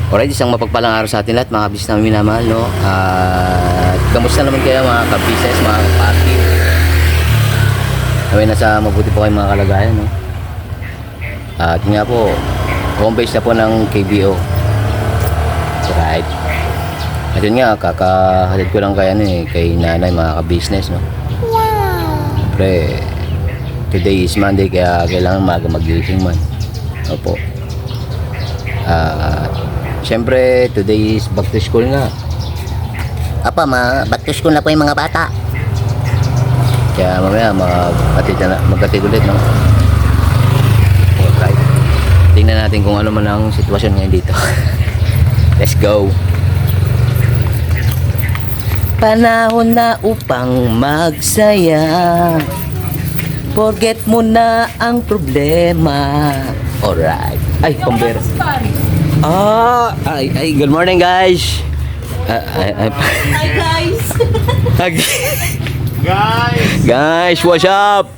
Alright, isang mapagpalang araw sa atin lahat, mga kabis namin minamahal, no? At kamusta naman kayo mga kabises, mga kapati? Naway nasa mabuti po kayo mga kalagayan, no? At yun nga po, home base na po ng KBO. Alright. At yun nga, kakahalid ko lang kay, kay nanay, mga kabisnes, no? Wow! Siyempre, today is Monday, kaya kailangan magising man. Opo. Siyempre, today is back to school nga. Apa, back to school na po yung mga bata. Kaya mamaya magkatid ulit, no? Alright. Tingnan natin kung ano man ang sitwasyon ngayon dito. Let's go. Panahon na upang magsaya. Forget mo na ang problema. Alright. Ay, pambera. Ay, good morning guys. Hi guys. Guys, what's up?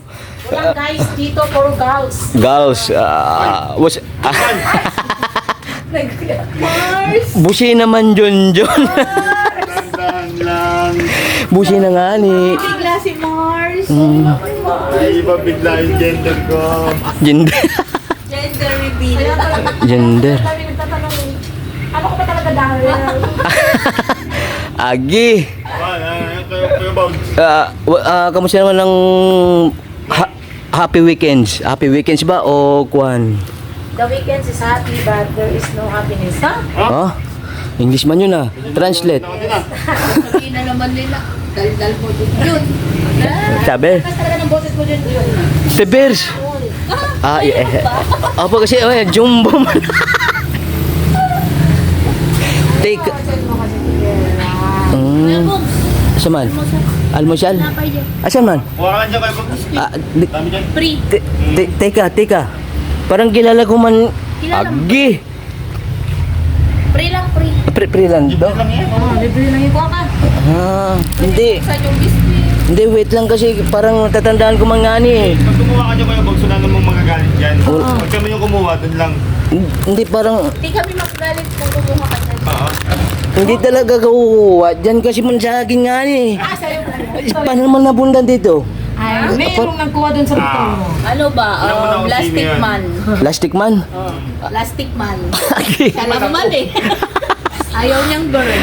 Walang guys dito, puro girls. Girls, what's Mars. Busi naman John. Dahan lang. Busi na nga ni. Bigla si Mars. Ay, iba bigla yung gender ko. Gender. Gender reveal. Gender. Kami nagtatanong, ano ko ba talaga dahil? Agi. Kayo ba? Kamusta naman ng happy weekends? Happy weekends ba o kwan? The weekend is happy but there is no happiness. Ha? Oh? English man yun Translate. Sabihin na naman nila. Dal-dal mo din yun. Sabi? Kasi talaga ng boses mo dyan. The Bears. Apa kasi jumbo man. Take. Asa man? Almusal? Asan man? Huwag ka lang dyan kayo. Dami dyan. Free. Teka. Parang kilala ko man. Kilala mo? Agi. Free lang, free. Pre lang do. Lang yan. Libre lang yung ka. Hindi. Sa yung business. Hindi, wait lang kasi parang natatandaan ko man nga ni. Pag kumuha ka dyan kayo, bagsunan mong magagalit dyan. Pag kami yung kumuha, dun lang. Hindi parang, Hindi kami magalit kung kumuha ka dyan. hindi talaga kukuha. Diyan kasi man sa akin nga ni. Sa'yo ka. Paano naman nabundan dito? Ay, mayroong nagkuha dun sa motor mo. Ano ba? Alam mo na kung Plastic sino yan. man. Plastic man? Plastic man. Agi. Alam man eh. Ayaw niyang burn.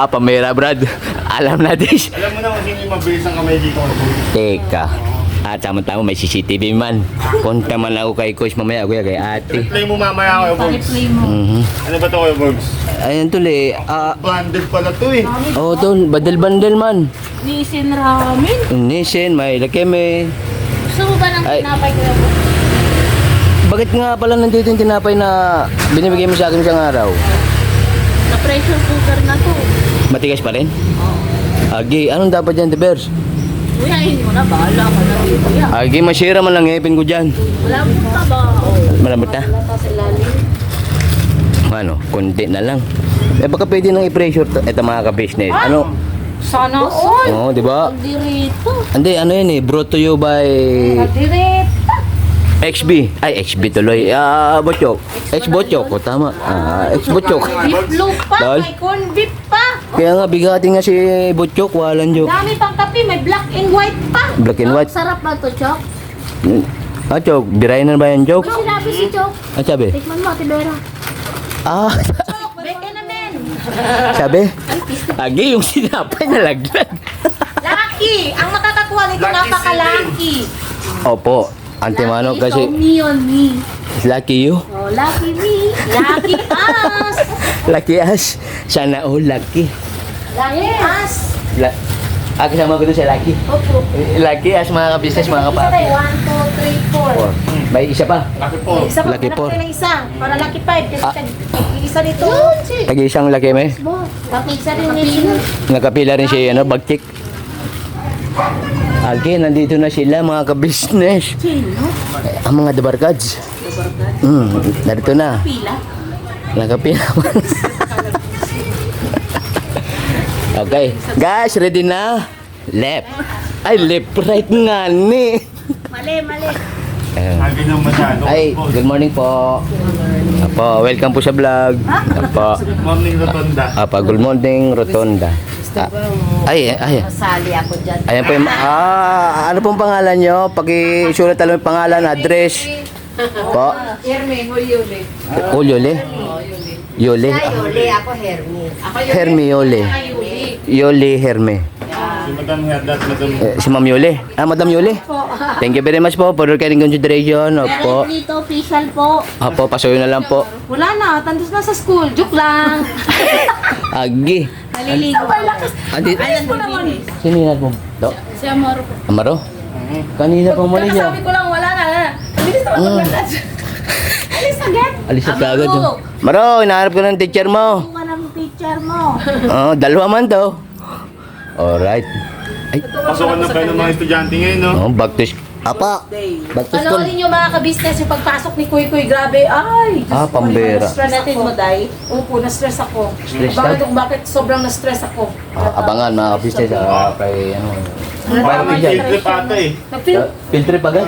Pamera Brad. Alam natin. Alam mo na kung sino yung mabilis ang kamay dito. Teka. Tama-tama may CCTV man. Punta man ako kay Coach mamaya, kuya, kay ate. Play mo mamaya kayo, Bogs. Pag-play mo. Ano ba ito kayo, Bogs? Ayun tuloy. Banded pala to eh. Tol, bandel-bandel man. Nisin ramen. Nissin, may lakeme. Gusto mo ba ng Ay. tinapay ko yung Bakit nga pala nandito yung tinapay na binibigay mo sa akin isang araw? na pressure cooker na to? Matigas pa rin? Agi, anong dapat dyan, The Bears? Kuya, hindi mo na. Bahala ka na dito yan. Agi, masira man lang ngipin ko dyan. Wala mo pa ba? Malambot na? Wala pa sa lalim. Ano, konti na lang. Baka pwede nang i-pressure ito mga ka-business. Ano? Sana all. Oo, di ba? Dirito. Hindi, ano yun brought to you by Dirito. XB. Ay, XB tuloy. Botchok. Ex-Botchok. O, tama. Ex-Botchok. Beef blue pa. Dahil? May corn beef pa. Kaya nga, bigati nga si Botchok. Walang joke. Dami pang kape. May black and white pa. Black and white. Sarap ba to, Chok? Chok, birayan na ba yan, Chok? May sinabi si Chok. Sabi? Tikman mo, Ate Vera. Chok, beke naman. Sabi? Agi, yung sinapay na laglag. Lucky! Ang makakakuha nito Lucky napaka-lucky. Opo. Antimano Lucky, kasi so me on me. lucky you. Oh, lucky me. Lucky us. Lucky us. Sana lucky. Lucky us. Kasama ko doon sa lucky. Opo. Lucky us mga ka-business, mga Isa kapatid. tayo. 1, 2, 3, 4. May isa pa. Laki po. Isa pa, Lucky hanap four. tayo ng isa. Para lucky 5. Kasi isa dito. Tag-isang lucky may. Lucky isa rin nito. Nakapila rin siya, bagtik. Agi, nandito na sila mga ka-business. Sino? Ang mga dabarkads. Narito na. Pila. Nakapila. Okay. Guys, ready na? Left. Ay, left, right nga ni. Mali, mali. Ayan. Sabi ng masyado. Ay, good morning po. Apo, welcome po sa vlog. Apo. Morning Rotonda. Apa, good morning, Rotonda. Ay. Masali ako dyan. Ayan po yung, ano pong pangalan nyo? Pag-isulat alam yung pangalan, address. Po. Herme, Yuli. Yole. Yole. Yuli, ako Herme. Ako Herme Yole. Yuli. Yole Herme. Si Madam Herdat, Madam. Si Ma'am Yole. Madam Yole. Thank you very much po for your kind consideration. Opo. Dito, official po. Opo, pasuyo na lang po. Wala na, tandos na sa school. Joke lang. Agi. Naliligo. Andi. Ayan po naman. Sininat mo? Do? Si Amaro po. Amaro? Kanina pa muli niya. Kakasabi ko lang, wala na. Bilis naman maglandas. Alis agad. Alis na agad. Maro, hinahanap ko ng teacher mo. Ka ng teacher mo. Dalawa man to. Alright. Ay, Pasukan na pa ng mga estudyante ngayon, no? back to school. Apa, back to school. Panoorin nyo mga ka-business yung pagpasok ni Kuy Kuy, grabe. Ay, Diyos ko, pambera. Na-stress natin mo, Day. Opo, na-stress ako. Stress Bakit sobrang na-stress ako? Abangan mga business kay ano. Parang Bakit dyan? nag-field trip ata eh. Nag-feel. Field trip agad?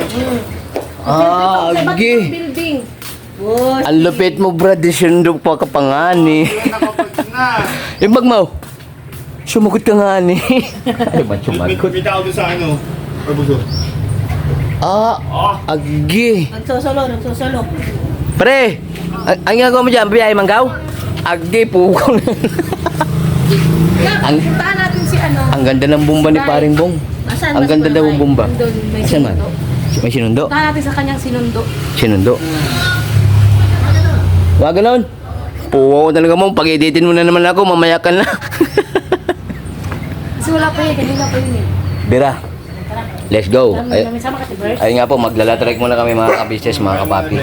Agi. Building. Ang lupit mo, brad. Sundok pa ka pa nga ni. Nakapag na. Yung bag mo. Sumagot ka nga ni. Ay, ba't sumagot? Kita ako doon sa ano. Orbuso. Agi. Nagsusolo. Pre, ang ginagawa mo dyan, biyay manggaw? Agi, pukong. Ang- Puntaan natin si ano. Ang ganda ng bumba ni Paring Bong. Asan Ang ba si ganda daw Baray? ng bumba. Andun, may Asan man? sinundo. May sinundo? Puntaan natin sa kanyang sinundo. Sinundo. Wag ganon. Puwa ko talaga mo. Pag-editin mo na naman ako, mamaya ka na. Kasi wala pa yun, kanina pa yun eh. Bira, let's go. Ay, May sama ka si Bert. ayun nga po, maglalatrek muna kami mga ka-business, mga kapapi.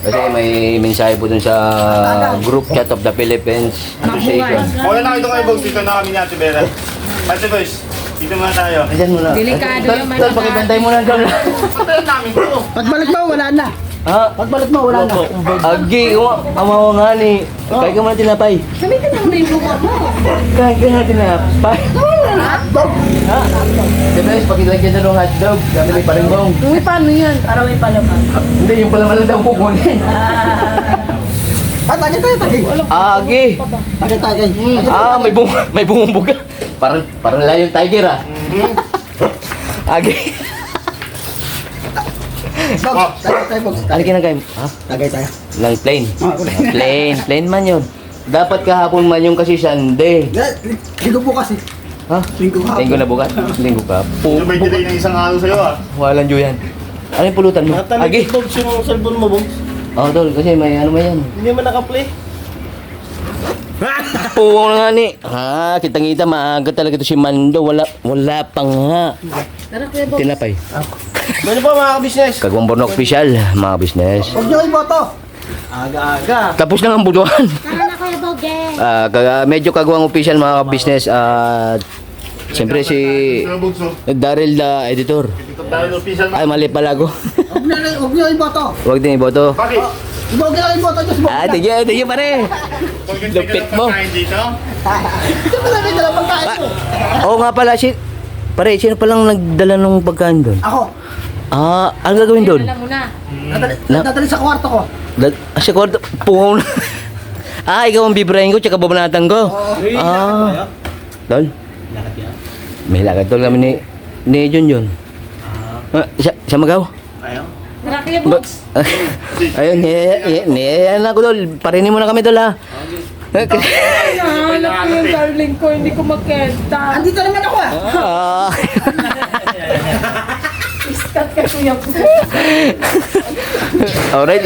Kasi may mensahe po dun sa group chat of the Philippines Association. Wala na kayo doon kayo, Bogs. Dito na kami ni Ate Vera. Ate Boys, dito muna tayo. Ayan muna. Delikado Tol, yung tol, pakibantay muna doon. Patayin namin ito. Pagbalik mo, wala na. Ha? Pagbalik mo, wala na. Agi, amaw nga ni. Kaya ka muna tinapay. Gamitin mo na yung buka mo. Kaya ka muna tinapay. Ha? Debes, pakilagyan na ng hotdog. Kami may Paringbong. Uy, paano yan? Para may palaman. Hindi, yung pala malang daw kukunin. Tagay tayo. Agi. Tagay. May bumumbuga. Parang layong tiger ah. Agi. Box, tagay tayo, Box. Ano kinagay? Ha? Tagay tayo. Lang plain. Plain man yun. Dapat kahapon man yung kasi Sunday. Linggo bukas eh. Ha? Linggo na bukas? Linggo ka? Ano ba yung delay ng isang araw sa'yo ah? Walang juyan. Ano yung pulutan mo? Agi. Bogs yung cellphone mo, Bogs. Oo, tol. Kasi may ano man yan. Hindi mo naka-play. Puwang na nga ni. Ha, kitang-kita maaga talaga ito si Mando. Wala pa nga. Tara, Kuya Bob. Tinapay. Ano pa mga ka-business? Kagwang Bornok Official, mga business. Huwag niyo iboto. Aga-aga. Tapos na ang buduhan. Tara na, Kuya Bob. Medyo kagwang official mga business. Siyempre si Sir Bogs, oh. Daryl the editor. Dito tayo ng official na. Ay, mali pala ako. Huwag niyo iboto. Huwag din iboto. Bakit? Huwag niyo iboto. Diyos mo. Tigil pare. Lupit mo. Dito? Ito pala may dalang pagkain mo. Oo nga pala, pare, sino palang nagdala ng pagkain doon? Ako. Ano gagawin doon? Alam mo na. Dadali sa kwarto ko. Sa kwarto, pungaw na. Ikaw ang bibrahin ko, tsaka babanatan ko. Tol? May lakad tol kami ni Junjun. Sa Magaw? Tara, Kuya Bob. Ayun, yan ako tol. Parinig mo na kami tol ha. Hanap ko yung darling ko, hindi ko makita. Andito naman ako ah. Iskat ka, Kuya Bob. Alright.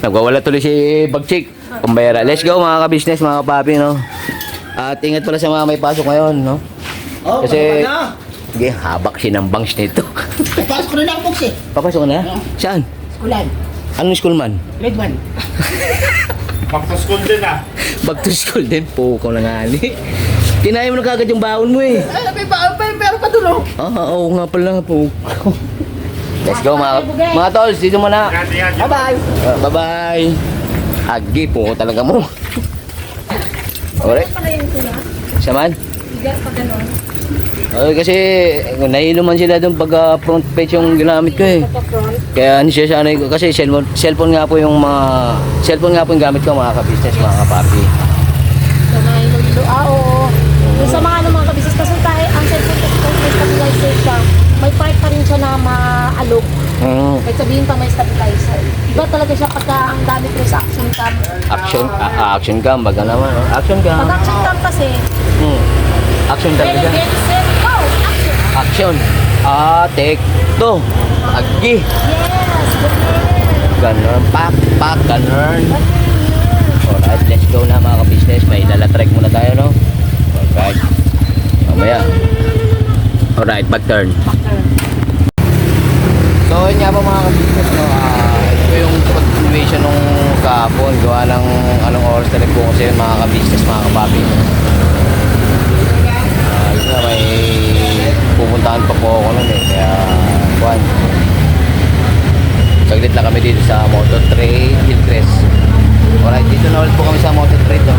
Nagwawala tuloy si Bagchik. Pambayara. Let's go mga ka-business, mga kapapi, no? At ingat pala sa mga may pasok ngayon, no? Oh, Kasi, na. sige, habak sinambangs nito. Pasok ko na ako, Box eh. Papasok ka na? Saan? Kulan. Anong school man? Grade 1. Back to school din ah. Back to school din po, ikaw na nga ni. Kinaya mo na kagad yung baon mo eh. Ay, may patulong. Oo nga pala po. Let's go mga tolls, dito muna. Ingat. Bye-bye. Bye-bye. Agi po talaga mo. Alright. Pala yung tula. Saman? Bigas pa ganon. Kasi nahilo man sila doon pag front page yung ginamit ko eh. Sa front. Kaya hindi siya sanay ko. Kasi cellphone nga po yung gamit ko mga ka-business, mga kapapi. Sa mga Iloilo. Oo. Yung sa mga mga kabisnes kasi tayo, ang cellphone kasi kung may stabilizer siya, may part pa rin siya na maalok. Kahit sabihin pa may stabilizer. Iba talaga siya pagka ang gamit mo sa action cam. Action cam, baga naman. Oh. Action cam. Pag action cam kasi, Action ready, talaga. ready, set, go! Action! Action. Take to. Agi. Yes! Ganyan! Ganun. Pak, ganun. Alright, let's go na mga ka-business. May lalatrek muna tayo, no? Alright. Mamaya. Alright, back turn. So, yun nga po mga ka-business, no? Ito yung continuation nung kahapon. Gawa ng anong oras na rin po kasi mga ka-business, mga kapapi. No? Yun nga, may pupuntahan pa po ako nun eh. Kaya, kuhan. Saglit lang kami dito sa Moto Trade Hillcrest. Alright, dito na ulit po kami sa Moto Trade. No?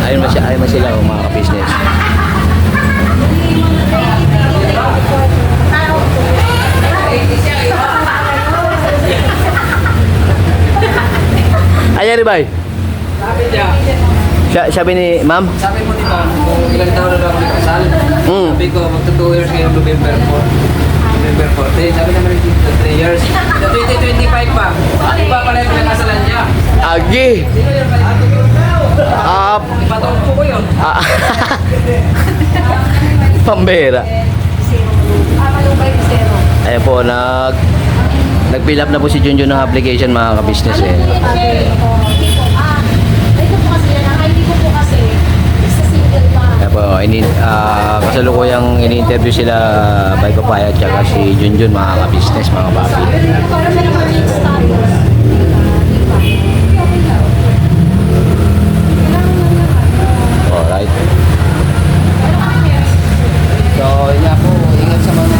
Ayun man sila mga ka-business. Ayan rin ba? Sabi ni ma'am? Sabi mo ni ma'am, kung ilang taon na daw ako nagkasal. Sabi ko, magto 2 years ngayon, November 4. November 14. Sabi naman dito, 3 years. Sa 2025 pa. Ano ba pala yung pinakasalan niya? Agi! Sino yung ipatong ko yun? Pambera. Ayan po, nag-fill up na po si Junjun ng application mga ka-business eh. Ito po kasi yan, ang ID ko po kasi is sa single pa. Kaya po, kasalukuyang ini-interview sila by Papaya at saka si Junjun mga ka-business, mga papi. Para may naman yung status. Alright. So, yun nga po, ingat sa mga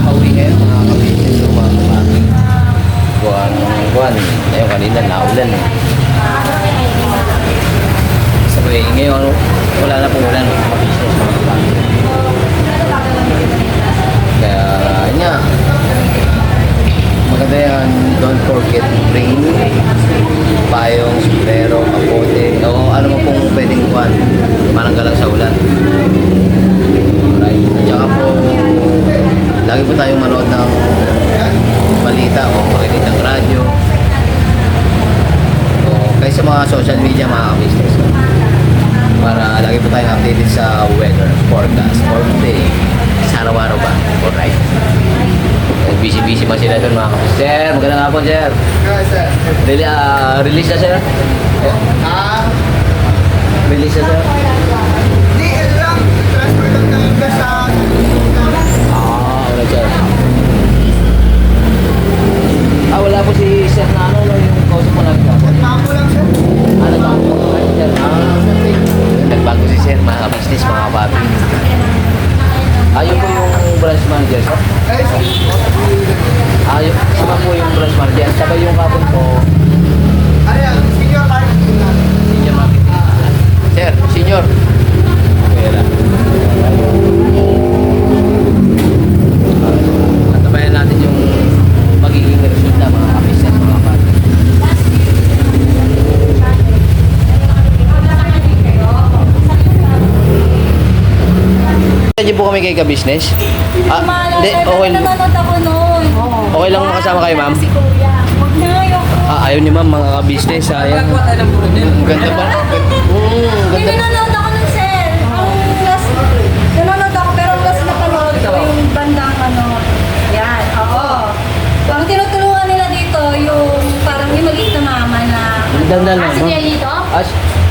pauwi ngayon, mga ka-business, mga papi. Buwan. Ayun, kanina, naulan. Sabi, ngayon, wala na pong ulan, mga ka-business, mga papi. Kaya, yun nga. Maganda yan, don't forget to bring payong, sombrero, kapote, o ano mo pong pwedeng kuhan, mananggalang sa ulan. Alright. At saka po, lagi po tayong manood ng balita o makinig ng radyo. O kaya sa mga social media, mga ka-business. Para lagi po tayong updated sa weather forecast for today. Sa araw-araw ba? Alright. Busy-busy pa sila doon mga kapatid. Sir, magandang hapon, sir. Release na, sir? Release na, sir? Wala, sir. Wala po si sir na yung kausap mo namin. Nagbago lang, sir. Nagbago po lang, sir. Nagbago si sir, mga business, mga papi. Ayun po yung branch manager, sir. Ayun, sama po yung branch manager. Saka yung kapon po. Senior marketing. Sir, senior. Pera. Antabayan natin yung magiging resulta, mga kapisan, mga kapatid. Nandiyan po kami kay ka-business. Hindi, okay. Nanonood ako noon. Okay lang makasama kayo, ma'am? Si Kuya. Huwag na yung... Ayaw ni ma'am, mga ka-business. Sayang. Nagkuha tayo ng puro din. Ang ganda pa. Hindi nanonood ako ng sir. Ang last, nanonood ako pero last napanood ko yung bandang ano. Yan, oo. Ang tinutulungan nila dito, yung parang yung maliit na mama na... Ganda lang, Si no? Jelly to?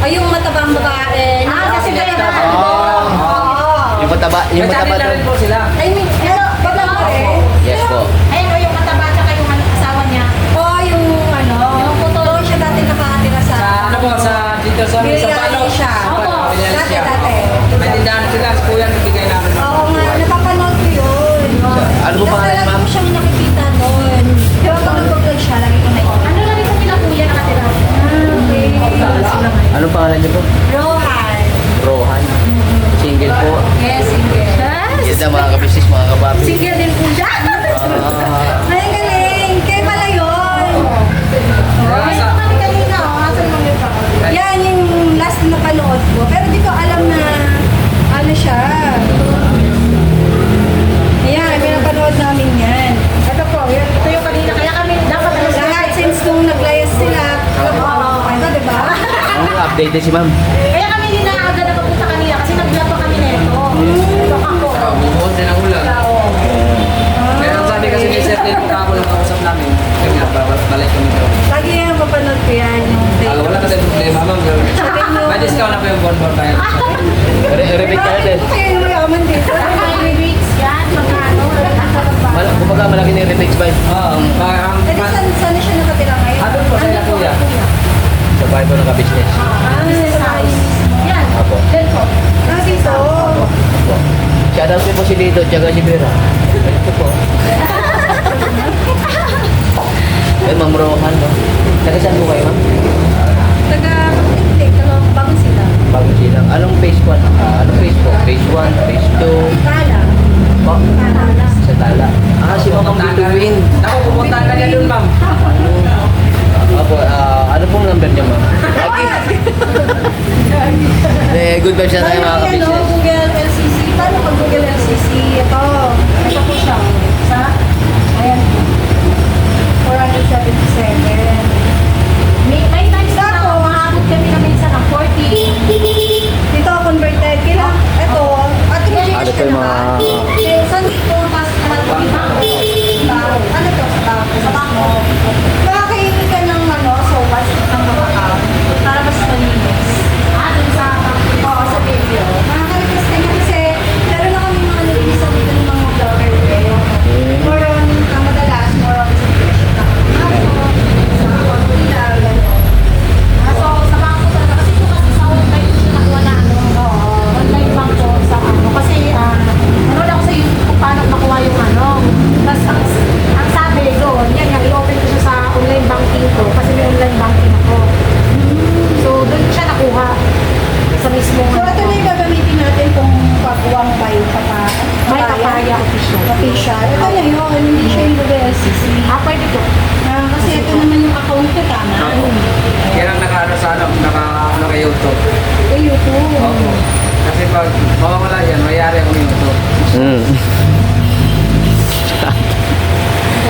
Ay, Yung matabang babae. Kasi Jelly to. yung mataba May channel na doon. rin po sila. I mean, pero bagang pa rin. Yes po. Ayun o, yung mataba tsaka yung asawa niya. O, yung ano, yung puto. Doon siya dati nakatira sa... Ano po, dito sa Palo. siya. Opo, dati. May tindahan sila, si kuya nagbigay namin. Oo nga, napapanood ko yun. Ano po pangalan, Lagi ma'am? ko siyang nakikita doon. Pero pag nag-vlog siya, lagi ko nakikita. Ano lagi ko nila kuya nakatira? Okay. Anong pangalan niyo po? Rohan. Rohan. Single po. Yes, yes. Ganda mga ka-business, mga updated si ma'am. Kaya kami hindi na agad nakapunta kanina kasi nag-vlog pa kami nito. Ito ako. Bumuhon din ang ulan. Kaya ang sabi kasi ni Sir din, ako lang kausap namin. Kaya nga, balik kami daw. Lagi yung mapanood ko yan yung tape. Wala kasi problema, ma'am. May discount na po yung bonbon tayo. Repeat ka natin. Kaya yung mayaman dito. May weeks yan, magkano. Kumbaga malaki na yung repeats ba? Oo. Eh, di saan siya nakatira ngayon? Ano po sila kuya? Sa bahay po naka-business. Business house. Yan. Apo. Yan po. Ah, dito. Shoutout din po si Lito, tsaka si Vera. Ito po. Ay, Ma'am Rohan, no? Taga saan po kayo, ma'am? Taga, hindi, bago sila. Bagong silang. Anong phase 1? Anong phase po? Phase 1, phase 2? Kala. Po? Kala. Sa Tala. Si Ma'am Bituin. Ako, pupunta ka niya dun, ma'am. Apo, ano pong number niya, ma'am? Good vibes na tayo mga Ano, ka-business. Google LCC. Paano pag Google LCC? Ito. Ito po siya. Sa, ayan. 477. May times na maabot kami na minsan ng 40. Dito, converted. Kailan? Ito. At yung Ano po yung mga... Eh, saan ito? Mas naman po yung bangko. Ano to? Sa bangko. Makakainin ka ng ano, sopas ng kakao. Para mas malinis. Dun sa Oo, sa video. Makaka-request ka niya kasi meron na kami mga nilinis dito ng mga vlogger eh. More on, ang madalas, more on presentation na kami. Sa Manila, gano'n. So, sa bangko talaga. Kasi ito kasi sa online ko siya nakuha na ano. Online bangko sa ano. Kasi nanood ako sa YouTube kung paano makuha yung ano. Tapos ang sabi doon, yan yung i-open ko siya sa online banking ko. Kasi may online banking ako. So, doon ko siya nakuha. Sa mismo. So, ito na yung gagamitin natin kung pagkuwang by May papaya official. official. Ito na yun, hindi siya yung Google LCC. Pwede ko. Kasi ito naman yung account ko, tama? Kaya lang naka-ano sa ano, naka-YouTube. Sa YouTube. Oo. Kasi pag mawawala yan, mayari ako ng YouTube.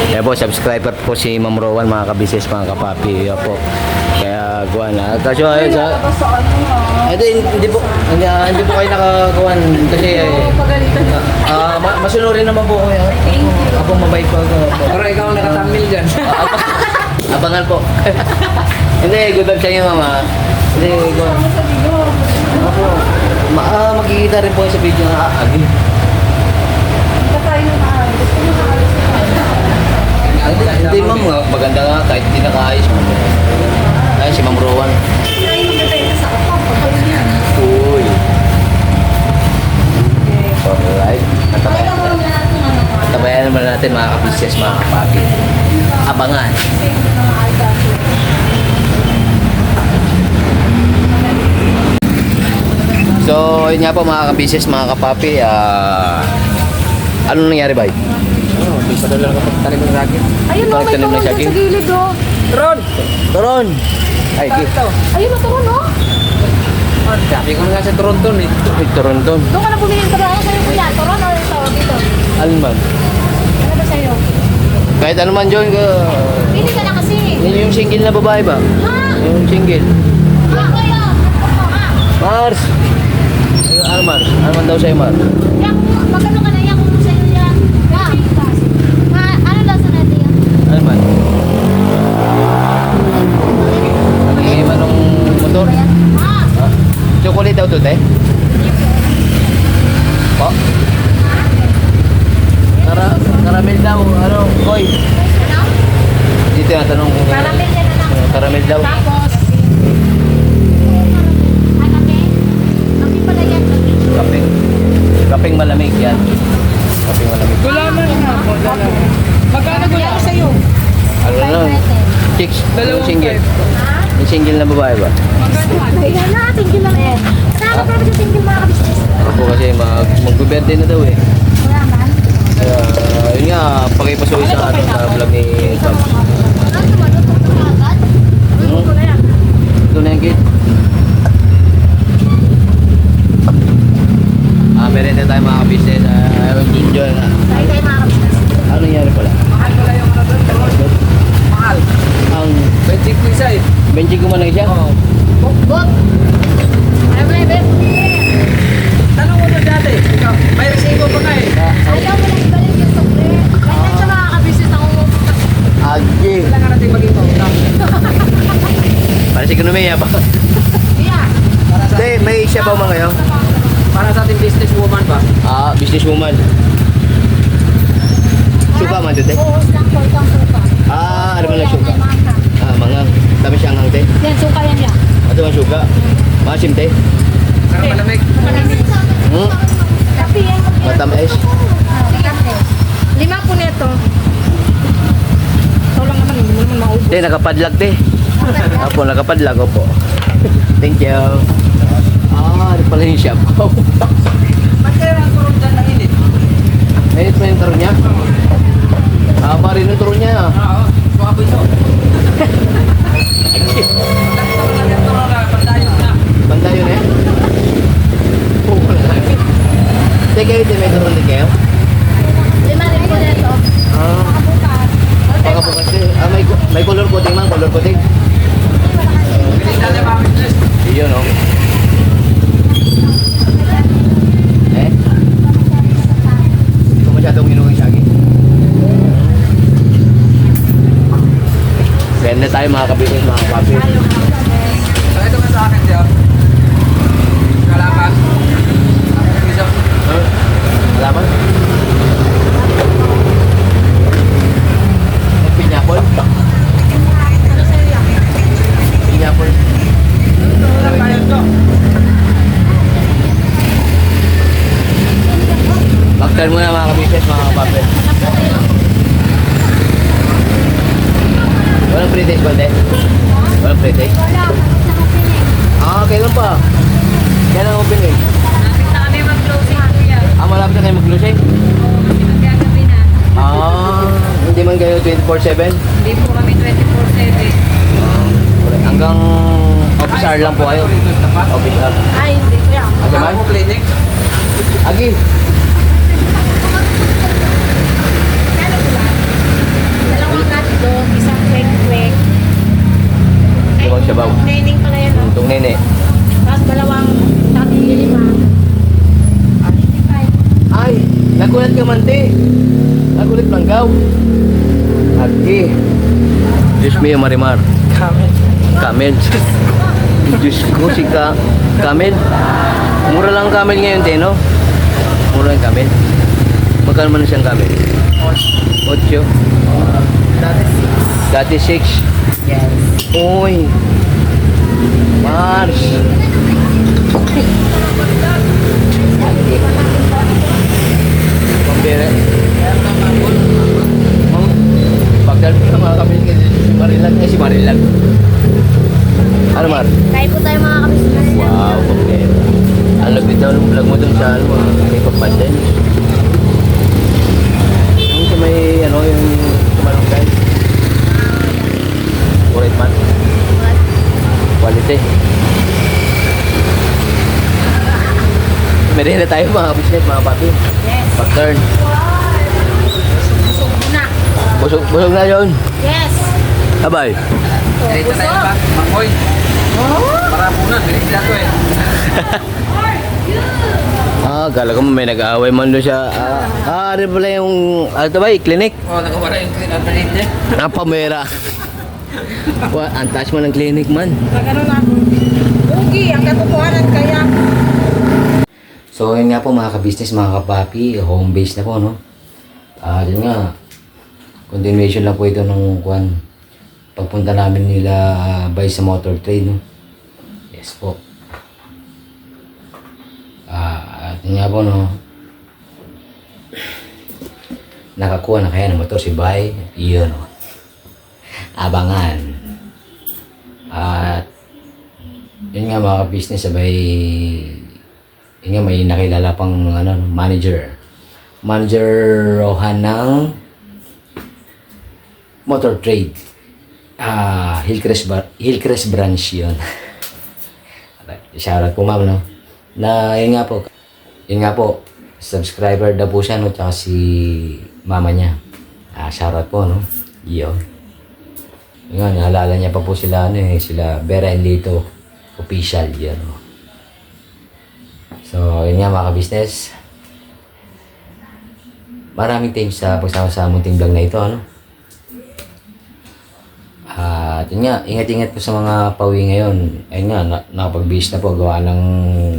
Kaya po, subscriber po si Ma'am Rowan, mga ka-business, mga kapapi. Yan po. Kaya, gawa na. Kasi, ayun, sa... Tapos sa ano, Hindi po, hindi po kayo nakakakuhan kasi pagalitan na. masunurin naman po kayo. Thank you. Ako mabait po ako. Pero ikaw ang nakatamil dyan. Abangan po. Hindi, good vibes sa inyo, mama. Hindi, good. Ano sa video? Ako, makikita rin po sa video na agi. Hindi tayo na maaari. Gusto mo maaari sa Hindi, ma'am, maganda nga kahit hindi nakaayos mo. Ay, si Ma'am Rowan. Hindi tayo magbibenta sa account. Kapag yan. Uy. Alright. Pakita mo naman natin ano. Tabayan naman natin mga ka-business, mga kapapi. Abangan. So, yun nga po mga ka-business, mga kapapi. Anong nangyari ba? Hindi pa daw lang kapag tanim ng racket. Ayun o, Bakit may tanim turon ng dyan saging? sa gilid o. Ron! Turon! Ay, di. Ayun o, turon o. Sabi ko nga sa Toronto eh. Ay, turon doon. Doon ka na bumili ng turon. Ano sa'yo kuya? Turon o ito? Dito. Alin man? Ano ba sa'yo? Kahit ano man, John, Pili ka na kasi. yun yung single na babae ba? Ha? Yung single. Ha? Kuya? Ha? Mars! Ano Mars? Ano man daw sa'yo, Mars? Yan, magkano ka na yan kung sa'yo yan? Ha? Ano lasa natin yan? Ano man? Ano yung iba nung motor? Ha? Chocolate daw to, te? Po? Caramel daw, ano, Koy? Ano? Dito yung tanong kung... Caramel yan na lang. Caramel daw. Tapos, ano eh? Kapi pala yan. Kapeng. Kapeng malamig yan. Kapeng malamig. Gulaman nga po, dalawa. Magkano Yan sa'yo. Ano lang? Chicks. Yung single. Ha? Yung single na babae ba? Ayan na, single lang yan. Saan ka sa single mga kabisnes? Ako po kasi mag-birthday na daw eh. Wala man. Kaya, yun nga, pakipasuwi sa ano, sa vlog ni Tom. Ano naman? Ito na agad? Ito na yan. Ito na yung gate. Meron na tayo mga ka-business. Enjoy na. Tayo tayo mga kabisnes. Ano nangyari pala? Mahal pala yung ano doon. Mahal. Ang 20 isa eh. Benji ko man siya. Oo. Bot. Ay, bebe. Tanong mo doon dati. Ikaw, may resibo pa nga eh. Ayaw mo lang ibalik yung sukle. Ganyan siya makakabisis ng umupunta. Agi. Wala nga natin maging pautang. Para si ekonomiya ba? Yeah. Para sa, Hindi, may siya ba mga ngayon? para sa ating businesswoman ba? Businesswoman. Suka man dito. Oo, lang suka. Ano man lang suka? Mga. Dami siyang hangte. Yan, suka yan yan. Ito ang suka. Masim te. Pero malamig. Kapi yan. Matamis. Lima po nito. Ito lang naman, hindi mo naman maubos. Te, nakapadlag te. Apo, nakapadlag ko po. Thank you. Ano pala yung shop? Ba't kaya ang turong dyan na init? Mainit pa yung taro niya? Pa rin yung taro niya. Oo. Suwaboy to. Turong na, pandayon na. Banda yun eh. Te, kayo te, may taro din kayo? Lima rin po nito. Baka po kasi. May color coding man, color coding. Pinita niya pa business. Iyon no? Hindi ko masyadong minugay siya akin. Benda tayo mga kapitin, mga kapi. So ito nga sa akin siya. Kalakan. Isa. Alaman? Pinyapol? Pinyapol. Wala kayo to. Baktan muna mga kapitin, mga kapi. Walang pre-taste ba, te? Walang pre-taste? Kailan pa? Kailan open eh? Malapit na kami mag-closing kuya. Malapit na kayo mag-closing? Magagabi na. Hindi man kayo 24/7? Hindi po kami 24/7. Hanggang office hour lang po kayo. Office hour. Ay, hindi kuya. Ate man? Ako clinic. Agi. Dalawang tatlo, isang kwek-kwek. Dalawang sabaw. Training pala yan. Oh. Itong nene. Tapos dalawang tatlo lima. Ay, nagulat ka man, te. Nagulat lang gaw. Agi. Diyos mo yung marimar. Camel. Diyos ko, si Camel. Mura lang ang camel ngayon, te, no? Mura yung camel. Magkano man siyang camel? 8. Dati 6. Yes. Uy. Mars. Pambira. Pagdal ko mga kapit kasi si Marilag. Si Marilag. Ano, Mar? Kain po tayo mga kabisnes. Wow, pambira. Ang laglit daw ng vlog mo dun sa ano, kay Papandan. Yung sa may, yung tumalong guys. Alright, man. Quality. Merenda tayo mga business, mga papi. Yes. Pag-turn. Busog na. Busog na yun. Yes. Abay. Dito tayo ba? Makoy. Parapunan. Bilis na to eh. Gala ko may nag-aaway man doon siya. Ano pala yung, ano ba, clinic? Oo, nakawala yung pinatalit niya. Pamera. Ang taas mo ng clinic man. Magano na. Ugi, ang katotohanan kaya. So, yun nga po mga ka-business, mga kapapi, home base na po, no? Yun nga, continuation lang po ito nung pagpunta namin nila by sa motor trade, no? Yes po. At yun nga po, no? Nakakuha na kaya ng motor si Bay, yun, no? Abangan. At yun nga mga ka-business, sabay yun nga, may nakilala pang manager Rohan ng motor trade. Hillcrest branch yun. Shoutout po ma'am, no? Na yun nga po subscriber na po siya, no? Tsaka si mama niya. Shoutout po, no? Yun. Nga, naalala niya pa po sila, sila Vera and Lito official, yan. So, yun nga mga ka-business. Maraming thanks sa pagsama sa munting vlog na ito, At yun nga, ingat-ingat po sa mga pauwi ngayon. Ayun nga, nakapag-base na po, gawa ng,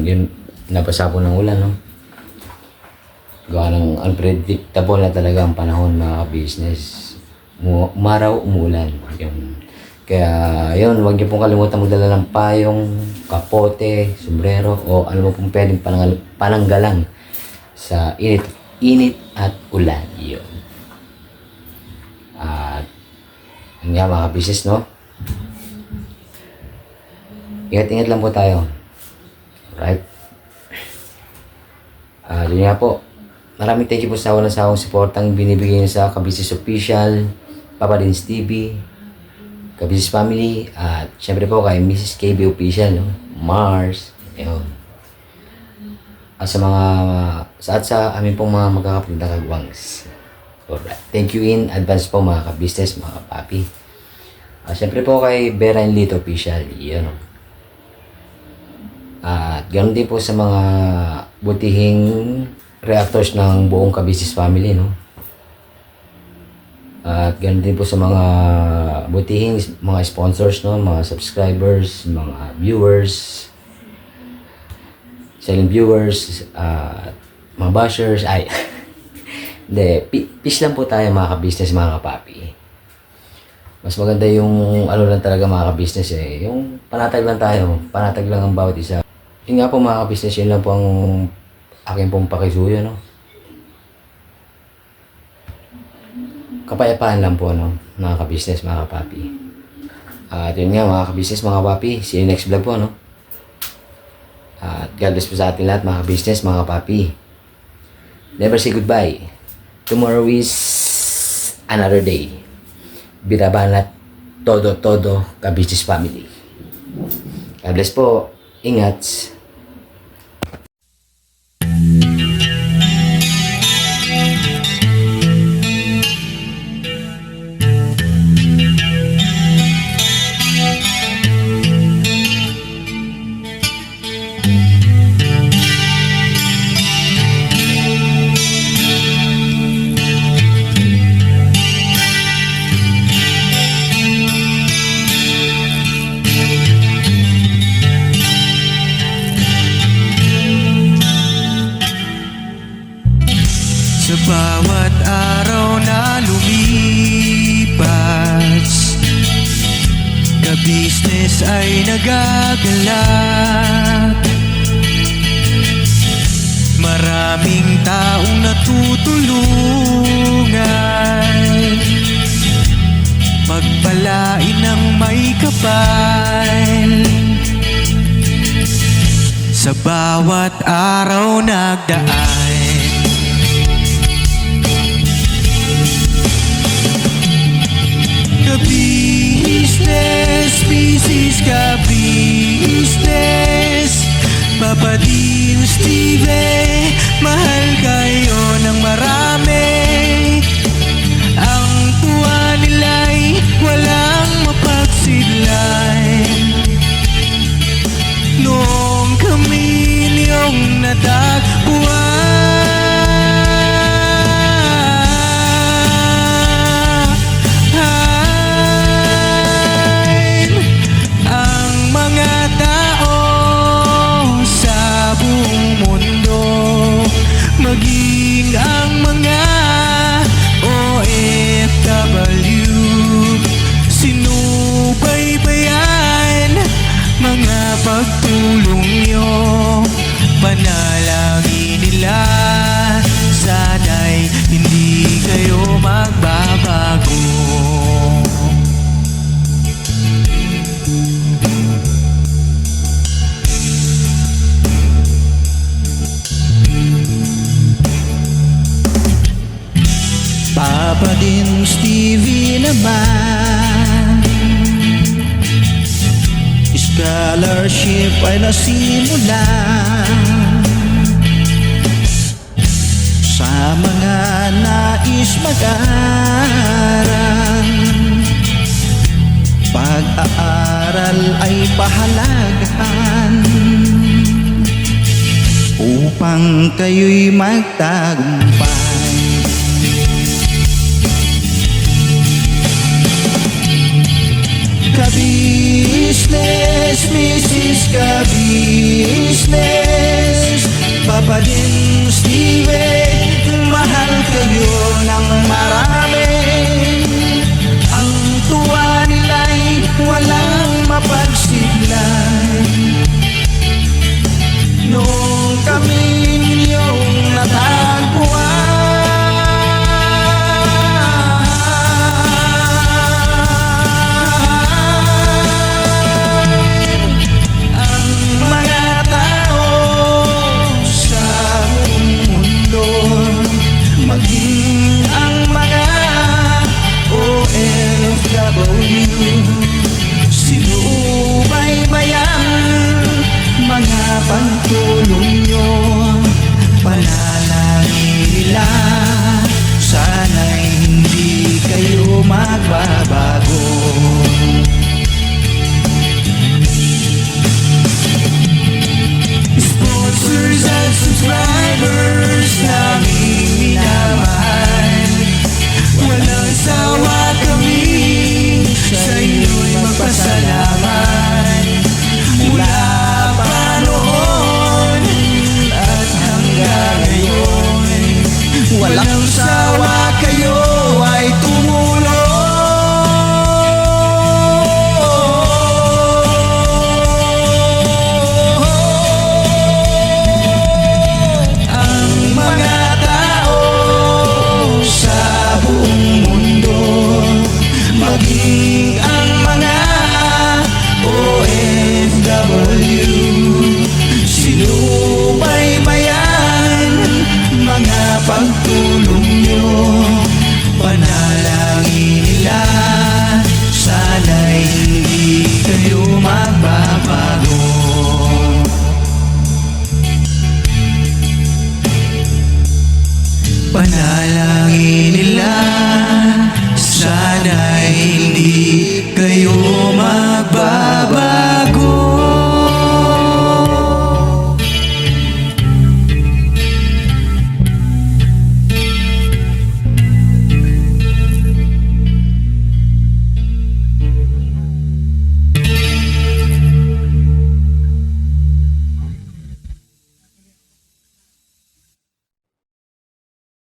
yun, nabasa po ng ulan, Gawa ng unpredictable na talaga ang panahon, mga ka-business. Umaraw, umulan. Yun. Kaya, yun, huwag niyo pong kalimutan magdala ng payong, kapote, sombrero, o ano mo pong pwedeng pananggalang sa init at ulan. Yun. At, yun nga mga business, Ingat-ingat lang po tayo. Right? Yun nga po. Maraming thank you po sa walang sawang supportang binibigay niyo sa Ka-Business Official, Papa Dins TV, Ka-Business Family, at syempre po kay Mrs. KB Official, Mars, yun. At sa amin pong mga magkakapatid na kagwangs. Alright. Thank you in advance po mga ka-business, mga kapapi. Syempre po kay Vera and Lito Official, yun. At ganoon din po sa mga butihing reactors ng buong Ka-Business Family, At ganoon din po sa mga butihing mga sponsors, mga subscribers, mga viewers, silent viewers, mga bashers, hindi, peace lang po tayo mga ka-business, mga kapapi. Mas maganda yung lang talaga mga ka-business yung panatag lang tayo, panatag lang ang bawat isa. Yun nga po mga ka-business, yun lang po ang aking pong pakisuyo, Kapayapaan lang po, mga ka-business, mga kapapi. At yun nga mga ka-business, mga kapapi, see you next vlog po, At God bless po sa ating lahat, mga ka-business, mga kapapi. Never say goodbye. Tomorrow is another day. Birabanat, todo, Ka-Business Family. God bless po. Ingat. Sa bawat araw na lumipas, ka-business ay nagagalak. Maraming taong natutulungan, pagpalain ng may kapal. Sa bawat araw nagdaan, ka-business, business, ka-business, Papa Dins TV, mahal kayo ng marami. Ang tuwa nila'y walang mapagsidlan. Noong kami niyong natagpuan, maging ang mga OFW, sinubaybayan mga pagtulong nyo, panalangin nila, sana'y hindi kayo magbabago. Papa Dins TV naman, scholarship ay nasimula sa mga nais mag-aral. Pag-aaral ay pahalagahan upang kayo'y magtagumpay. Ka-business, Mrs. Ka-business, Papa din Steven, mahal kayo ng marami. Ang tuwa nila'y walang mapagsiglay. Noong kami ninyong natagpuan, ang mga tao sa buong mundo, maging ang mga OFW, sinubaybayan mga pagtulong nyo, panalangin nila, sana'y hindi kayo magbabago. Sponsors at subscribers naming minamahal, walang sawa kami sa inyo'y magpasalamat. Mula pa noon at hanggang ngayon, walang sawa kayo ay tumulong. Ang mga tao sa buong mundo, maging ang mga OFW,